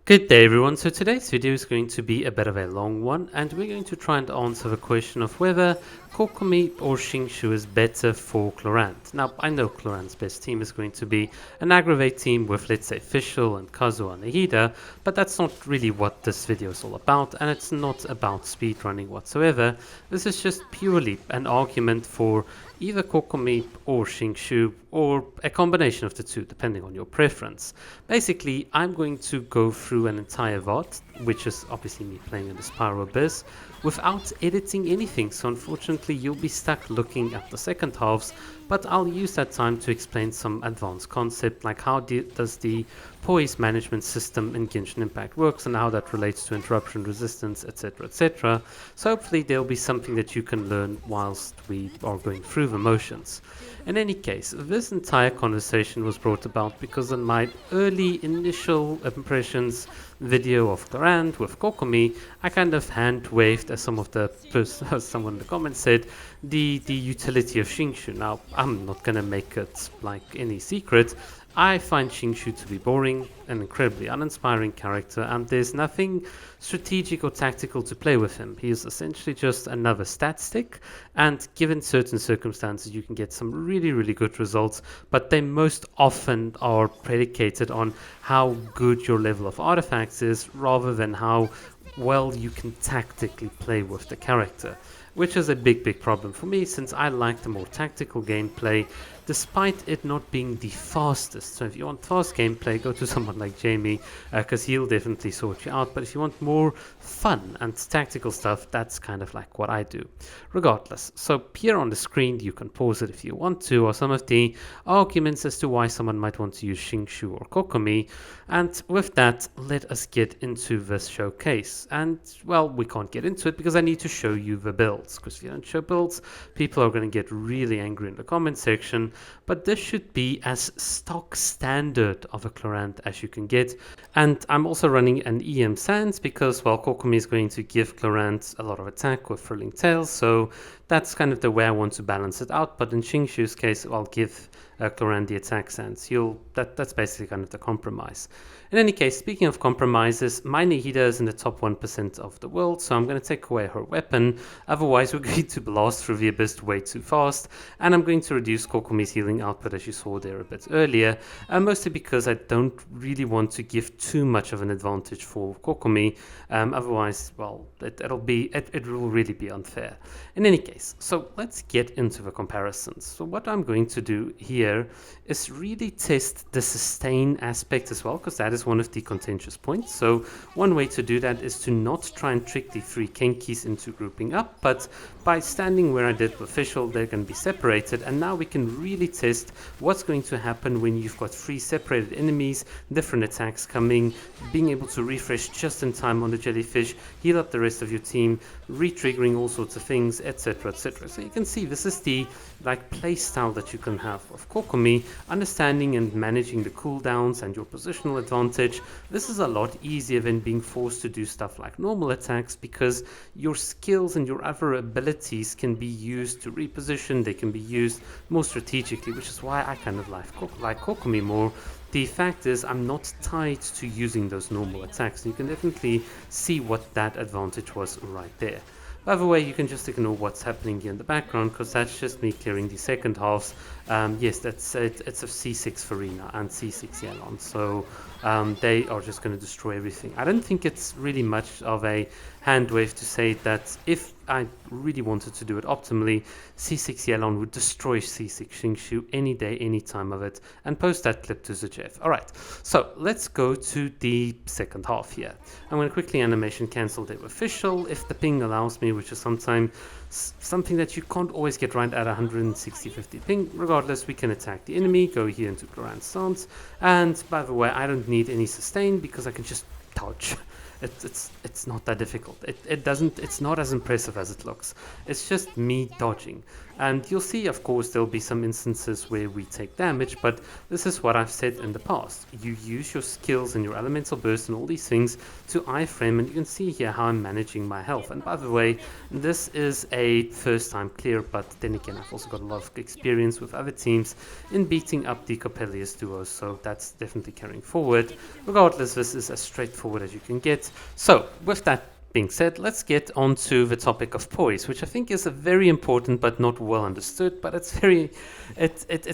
Good day everyone, so today's video is going to be a bit of a long one and we're going to try and answer the question of whether Kokomi or Xingqiu is better for Clorinde. Now I know Clorinde's best team is going to be an aggravate team with, let's say, Fischl and Kazuo and Nahida, but that's not really what this video is all about, and it's not about speedrunning whatsoever. This is just purely an argument for either Kokomi or Xingqiu, or a combination of the two depending on your preference. Basically, I'm going to go through an entire VOD, which is obviously me playing in the Spyro Abyss, without editing anything, so unfortunately you'll be stuck looking at the second halves, but I'll use that time to explain some advanced concept like how does the poise management system in Genshin Impact works and how that relates to interruption resistance, etc, etc. So hopefully there'll be something that you can learn whilst we are going through the motions. In any case, this entire conversation was brought about because in my early initial impressions video of Clorinde with Kokomi, I kind of hand waved, as someone in the comments said, the utility of Xingqiu. Now, I'm not gonna make it like any secret. I find Xingqiu to be boring, an incredibly uninspiring character, and there's nothing strategic or tactical to play with him. He is essentially just another stat stick, and given certain circumstances you can get some really good results, but they most often are predicated on how good your level of artifacts is rather than how well you can tactically play with the character, which is a big problem for me since I like the more tactical gameplay despite it not being the fastest. So if you want fast gameplay, go to someone like Jamie, because he'll definitely sort you out. But if you want more fun and tactical stuff, that's kind of like what I do. Regardless, so here on the screen you can pause it if you want to, or some of the arguments as to why someone might want to use Xingqiu or Kokomi. And with that, let us get into this showcase. And well, we can't get into it because I need to show you the builds, because if you don't show builds, people are going to get really angry in the comment section. But this should be as stock standard of a Clorinde as you can get. And I'm also running an EM Sans because, well, Kokomi is going to give Clorinde a lot of attack with Thrilling Tales, so that's kind of the way I want to balance it out. But in Xingqiu's case, I'll give Clorinde the attack Sans. That's basically kind of the compromise. In any case, speaking of compromises, my Nahida is in the top 1% of the world, so I'm going to take away her weapon. Otherwise, we're going to blast through the abyss way too fast, and I'm going to reduce Kokomi's healing output, as you saw there a bit earlier, mostly because I don't really want to give too much of an advantage for Kokomi. Otherwise, well, it will really be unfair. In any case, so let's get into the comparisons. So what I'm going to do here is really test the sustain aspect as well, because that is one of the contentious points. So one way to do that is to not try and trick the three Xingqius into grouping up, but by standing where I did with Fischl, they're going to be separated, and now we can really test what's going to happen when you've got three separated enemies, different attacks coming, being able to refresh just in time on the jellyfish, heal up the rest of your team, re-triggering all sorts of things, etc, etc. So you can see this is the play style that you can have of Kokomi, understanding and managing the cooldowns and your positional advantage. This is a lot easier than being forced to do stuff like normal attacks, because your skills and your other abilities can be used to reposition, they can be used more strategically, which is why I kind of like Kokomi more. The fact is, I'm not tied to using those normal attacks. You can definitely see what that advantage was right there. By the way, you can just ignore what's happening here in the background, because that's just me clearing the second halves. Yes, that's it. It's a C6 Farina and C6 Yelon, so they are just going to destroy everything. I don't think it's really much of a hand wave to say that if I really wanted to do it optimally, C6 Yelon would destroy C6 Xingqiu any day, any time of it, and post that clip to Zujev. Alright, so let's go to the second half here. I'm going to quickly animation cancel there with Fischl, if the ping allows me, which is sometimes something that you can't always get right at 160-50 ping. Regardless, we can attack the enemy, go here into Clorinde's stance, and by the way, I don't need any sustain because I can just dodge. It's not that difficult. It's not as impressive as it looks. It's just me dodging. And you'll see, of course, there'll be some instances where we take damage, but this is what I've said in the past. You use your skills and your elemental burst and all these things to iframe, and you can see here how I'm managing my health. And by the way, this is a first time clear, but then again, I've also got a lot of experience with other teams in beating up the Coppelius duos, so that's definitely carrying forward. Regardless, this is as straightforward as you can get. So, with that being said, let's get on to the topic of poise, which I think is a very important but not well understood, but it's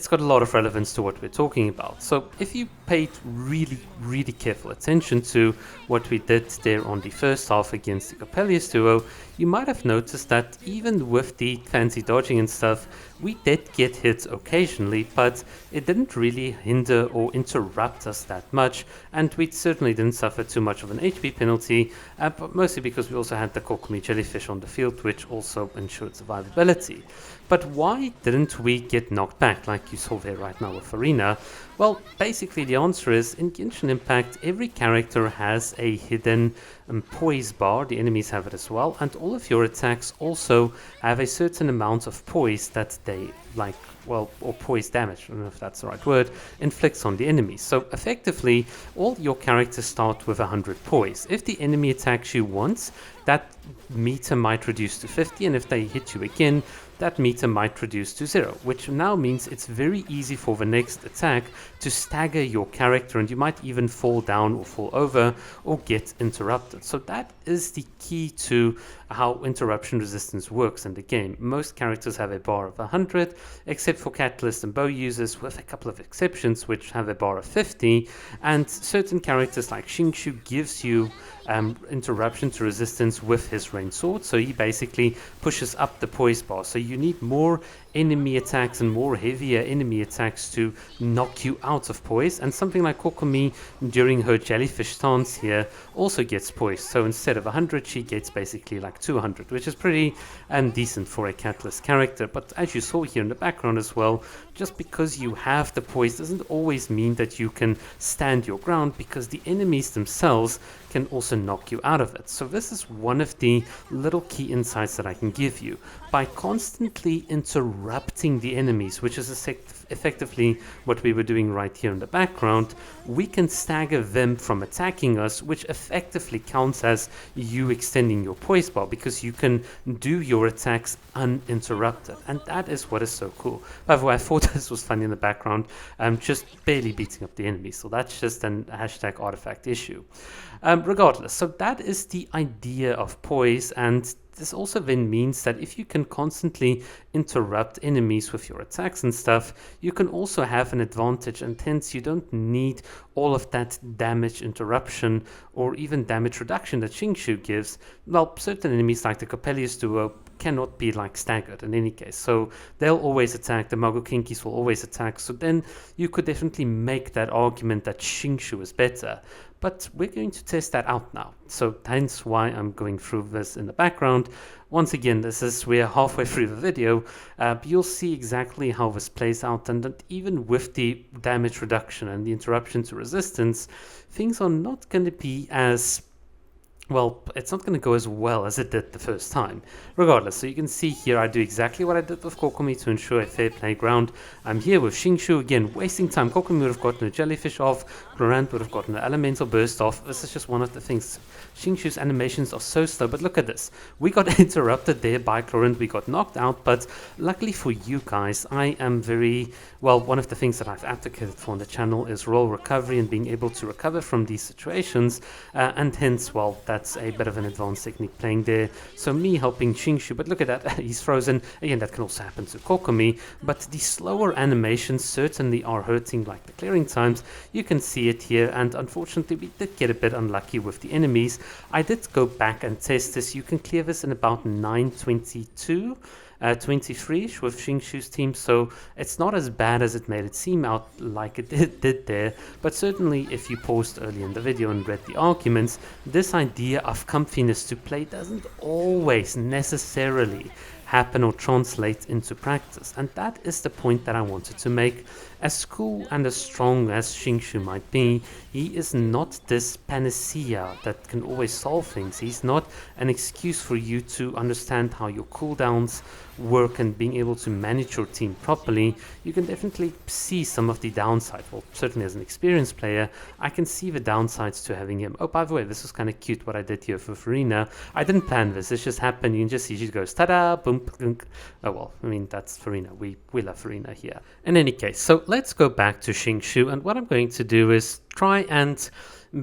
got a lot of relevance to what we're talking about. So if you paid really careful attention to what we did there on the first half against the Coppelius duo, you might have noticed that even with the fancy dodging and stuff, we did get hit occasionally, but it didn't really hinder or interrupt us that much, and we certainly didn't suffer too much of an HP penalty, but mostly because we also had the Kokomi jellyfish on the field, which also ensured survivability. But why didn't we get knocked back like you saw there right now with Arena? Well, basically the answer is, in Genshin Impact, every character has a hidden poise bar, the enemies have it as well, and all of your attacks also have a certain amount of poise that they or poise damage, I don't know if that's the right word, inflicts on the enemies. So effectively, all your characters start with 100 poise. If the enemy attacks you once, that meter might reduce to 50, and if they hit you again, that meter might reduce to 0, which now means it's very easy for the next attack to stagger your character, and you might even fall down or fall over or get interrupted. So that is the key to how interruption resistance works in the game. Most characters have a bar of 100, except for Catalyst and Bow users, with a couple of exceptions which have a bar of 50, and certain characters like Xingqiu gives you interruption to resistance with his rain sword, so he basically pushes up the poise bar. So you need more enemy attacks and more heavier enemy attacks to knock you out of poise, and something like Kokomi during her jellyfish stance here also gets poise, so instead of 100 she gets basically like 200, which is pretty decent for a Catalyst character. But as you saw here in the background as well, just because you have the poise doesn't always mean that you can stand your ground, because the enemies themselves can also knock you out of it. So this is one of the little key insights that I can give you. By constantly interrupting the enemies, which is effectively what we were doing right here in the background, we can stagger them from attacking us, which effectively counts as you extending your poise bar, because you can do your attacks uninterrupted, and that is what is so cool. By the way, I thought this was funny in the background, just barely beating up the enemies, so that's just an hashtag artifact issue. Regardless, so that is the idea of poise, and this also then means that if you can constantly interrupt enemies with your attacks and stuff, you can also have an advantage, and hence you don't need all of that damage interruption or even damage reduction that Xingqiu gives. Well, certain enemies like the Coppelius duo cannot be like staggered in any case, so they'll always attack, the Magokinkis will always attack, so then you could definitely make that argument that Xingqiu is better. But we're going to test that out now, so hence why I'm going through this in the background. Once again, we're halfway through the video, you'll see exactly how this plays out, and that even with the damage reduction and the interruption to resistance, things are not going to be as well, it's not going to go as well as it did the first time. Regardless, so you can see here I do exactly what I did with Kokomi to ensure a fair playground. I'm here with Xingqiu, again wasting time. Kokomi would have gotten a jellyfish off, Clorinde would have gotten an elemental burst off. This is just one of the things. Xingqiu's animations are so slow, but look at this. We got interrupted there by Clorinde, we got knocked out, but luckily for you guys, I am one of the things that I've advocated for on the channel is roll recovery and being able to recover from these situations, and hence, that's a bit of an advanced technique playing there. So me helping Xingqiu, but look at that, he's frozen. Again, that can also happen to Kokomi, but the slower animations certainly are hurting, like the clearing times. You can see it here, and unfortunately we did get a bit unlucky with the enemies. I did go back and test this. You can clear this in about 9:22. 23-ish with Xingqiu's team, so it's not as bad as it made it seem out like it did there, but certainly if you paused early in the video and read the arguments, this idea of comfiness to play doesn't always necessarily happen or translate into practice, and that is the point that I wanted to make. As cool and as strong as Xingqiu might be, he is not this panacea that can always solve things. He's not an excuse for you to understand how your cooldowns work and being able to manage your team properly. You can definitely see some of the downside. Well, certainly as an experienced player, I can see the downsides to having him. Oh, by the way, this was kind of cute what I did here for Farina. I didn't plan this. This just happened. You can just see she goes, ta-da, boom, boom. Oh, well, I mean, that's Farina. We love Farina here. In any case, so let's go back to Xingqiu. And what I'm going to do is try and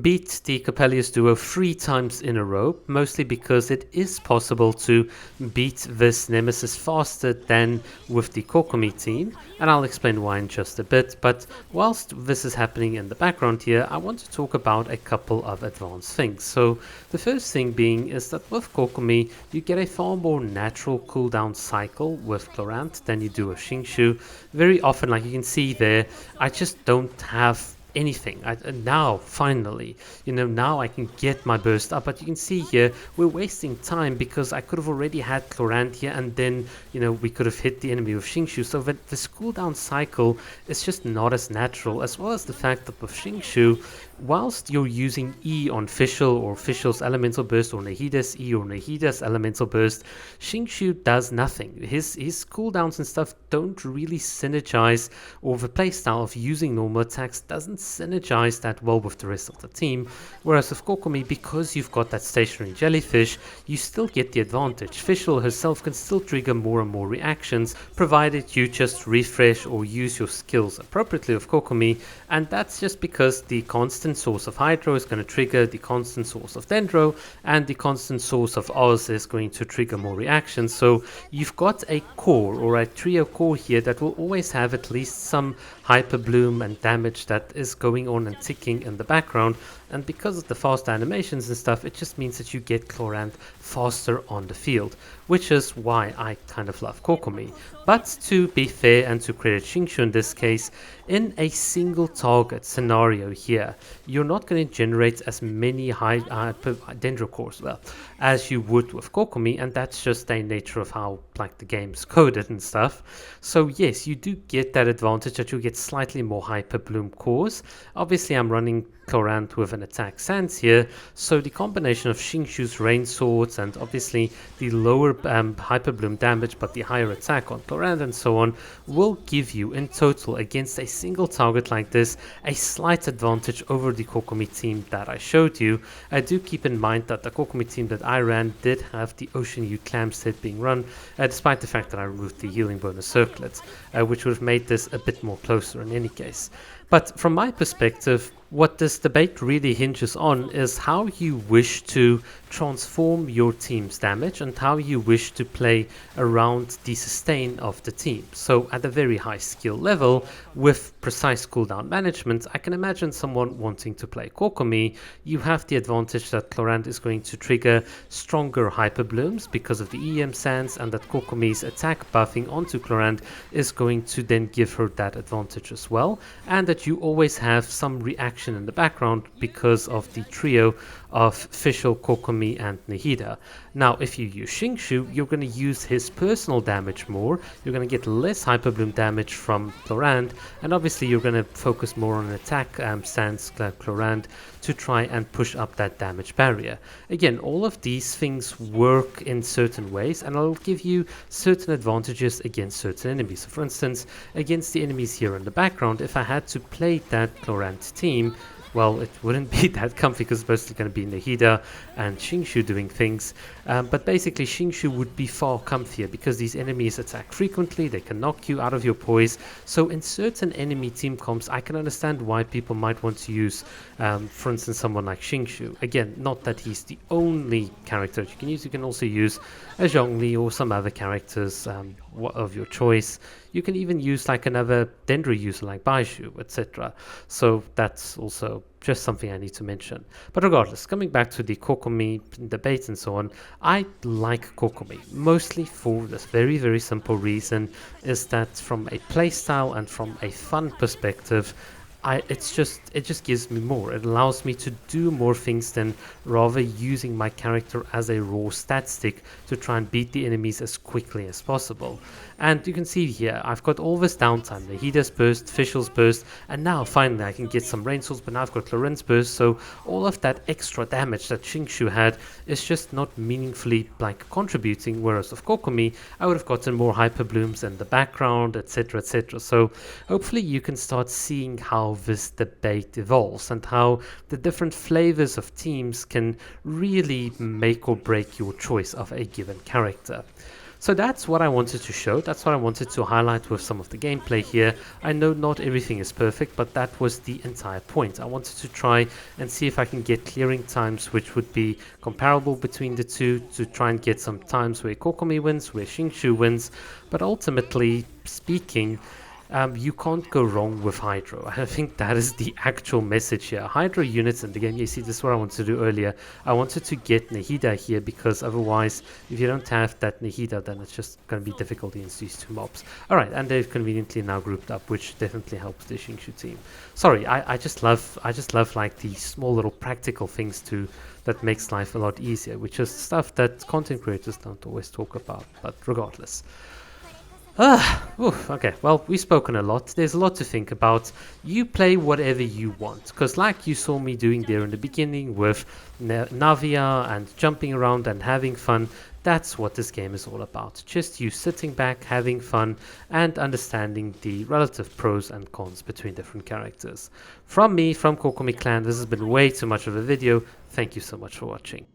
beat the Coppelius duo 3 times in a row, mostly because it is possible to beat this Nemesis faster than with the Kokomi team, and I'll explain why in just a bit. But whilst this is happening in the background here, I want to talk about a couple of advanced things. So the first thing being is that with Kokomi, you get a far more natural cooldown cycle with Clorinde than you do with Xingqiu. Very often, like you can see there, I just don't have anything. Now finally, now I can get my burst up, but you can see here we're wasting time because I could have already had Clorinde here, and then we could have hit the enemy with Xingqiu. So that the cooldown cycle is just not as natural, as well as the fact that with Xingqiu, whilst you're using E on Fischl or Fischl's elemental burst, or Nahida's E or Nahida's elemental burst, Xingqiu does nothing. His cooldowns and stuff don't really synergize, or the playstyle of using normal attacks doesn't synergize that well with the rest of the team. Whereas with Kokomi, because you've got that stationary jellyfish, you still get the advantage. Fischl herself can still trigger more and more reactions, provided you just refresh or use your skills appropriately with Kokomi, and that's just because the constant source of Hydro is going to trigger the constant source of Dendro, and the constant source of Oz is going to trigger more reactions. So you've got a core, or a trio core here, that will always have at least some Hyperbloom and damage that is going on and ticking in the background. And because of the fast animations and stuff, it just means that you get Clorinde faster on the field, which is why I kind of love Kokomi. But to be fair, and to credit Xingqiu in this case, in a single target scenario here, you're not going to generate as many high Dendro cores as you would with Kokomi, and that's just the nature of how the game's coded and stuff. So yes, you do get that advantage that you get slightly more Hyperbloom cores. Obviously, I'm running Clorinde with an attack sans here, so the combination of Xingqiu's rain swords and obviously the lower Hyperbloom damage but the higher attack on Clorinde and so on will give you in total, against a single target like this, a slight advantage over the Kokomi team that I showed you. I do keep in mind that the Kokomi team that I ran did have the Ocean U clam set being run, despite the fact that I removed the healing bonus circlets, which would have made this a bit more closer in any case. But from my perspective, what this debate really hinges on is how you wish to transform your team's damage and how you wish to play around the sustain of the team. So at a very high skill level, with precise cooldown management, I can imagine someone wanting to play Kokomi. You have the advantage that Clorinde is going to trigger stronger Hyperblooms because of the EM sands, and that Kokomi's attack buffing onto Clorinde is going to then give her that advantage as well, and that you always have some reaction in the background because of the trio of Fischl, Kokomi and Nahida. Now if you use Xingqiu, you're going to use his personal damage more, you're going to get less Hyperbloom damage from Clorinde, and obviously you're going to focus more on attack sans Clorinde to try and push up that damage barrier. Again, all of these things work in certain ways, and I'll give you certain advantages against certain enemies. So for instance, against the enemies here in the background, if I had to play that Clorinde team, well, it wouldn't be that comfy because it's mostly going to be Nahida and Xingqiu doing things. But basically, Xingqiu would be far comfier because these enemies attack frequently, they can knock you out of your poise. So in certain enemy team comps, I can understand why people might want to use, for instance, someone like Xingqiu. Again, not that he's the only character that you can use. You can also use a Zhongli or some other characters of your choice. You can even use another Dendro user like Baishu, etc. So that's also just something I need to mention. But regardless, coming back to the Kokomi debate and so on, I like Kokomi mostly for this very, very simple reason, is that from a playstyle and from a fun perspective, it just gives me more. It allows me to do more things than rather using my character as a raw stat stick to try and beat the enemies as quickly as possible. And you can see here, I've got all this downtime, the Hida's burst, Fischl's burst, and now finally I can get some rain souls, but now I've got Clorinde's burst, so all of that extra damage that Xingqiu had is just not meaningfully like contributing, whereas of Kokomi, I would have gotten more Hyperblooms in the background, etc, etc. So hopefully you can start seeing how this debate evolves and how the different flavors of teams can really make or break your choice of a given character. So that's what I wanted to show, that's what I wanted to highlight with some of the gameplay here. I know not everything is perfect, but that was the entire point. I wanted to try and see if I can get clearing times which would be comparable between the two, to try and get some times where Kokomi wins, where Xingqiu wins, but ultimately speaking, you can't go wrong with Hydro. I think that is the actual message here. Hydro units in the game, you see, this is what I wanted to do earlier. I wanted to get Nahida here because otherwise, if you don't have that Nahida, then it's just going to be difficult against these two mobs. Alright, and they've conveniently now grouped up, which definitely helps the Xingqiu team. Sorry, I just love like the small little practical things that makes life a lot easier, which is stuff that content creators don't always talk about, but regardless. Okay, well, we've spoken a lot. There's a lot to think about. You play whatever you want, because like you saw me doing there in the beginning with Navia and jumping around and having fun, that's what this game is all about. Just you sitting back, having fun, and understanding the relative pros and cons between different characters. From me, from Kokomi Clan, this has been way too much of a video. Thank you so much for watching.